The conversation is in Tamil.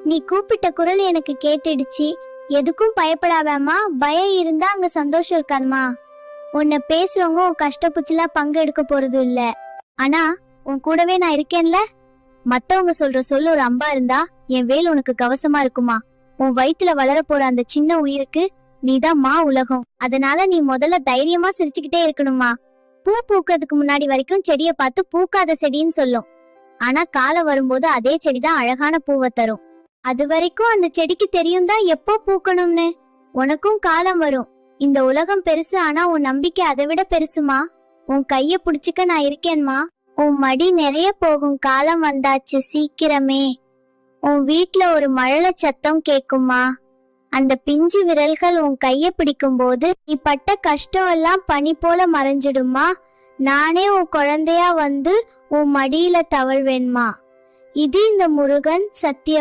நீ கூப்பிட்ட குரல் எனக்கு கேட்டுடுச்சு. எதுக்கும் பயப்படாதம்மா. பயம் இருந்தா அங்க சந்தோஷம் இருக்காதுமா. உன்னை பேசுறவங்க உன் கஷ்டப்புச்சுல பங்கு எடுக்க போறது இல்ல. ஆனா உன் கூடவே நான் இருக்கேன்ல. மத்தவங்க சொல்ற சொல்லு ஒரு அம்பா இருந்தா என் வேல் உனக்கு கவசமா இருக்குமா. உன் வயித்துல வளர போற அந்த சின்ன உயிருக்கு நீதான் மா உலகம். அதனால நீ முதல்ல தைரியமா சிரிச்சுக்கிட்டே இருக்கணுமா. பூ பூக்கிறதுக்கு முன்னாடி வரைக்கும் செடிய பார்த்து பூக்காத செடின்னு சொல்லும். ஆனா காலம் வரும்போது அதே செடிதான் அழகான பூவை தரும். அது வரைக்கும் அந்த செடிக்கு தெரியும் தான் எப்போ பூக்கணும்னு. உனக்கும் காலம் வரும். இந்த உலகம் பெருசு, ஆனா உன் நம்பிக்கை அதை விட பெருசுமா. உன் கைய புடிச்சுக்க நான் இருக்கேன்மா. உன் மடி நிறைய போகும் காலம் வந்தாச்சு சீக்கிரமே. உன் வீட்ல ஒரு மழலை சத்தம் கேக்குமா. அந்த பிஞ்சு விரல்கள் உன் கைய பிடிக்கும் போது நீ பட்ட கஷ்டம் எல்லாம் பனி போல மறைஞ்சிடுமா. நானே உன் குழந்தையா வந்து உன் மடியில தவழ்வேன்மா. இது இந்த முருகன் சத்தியம்.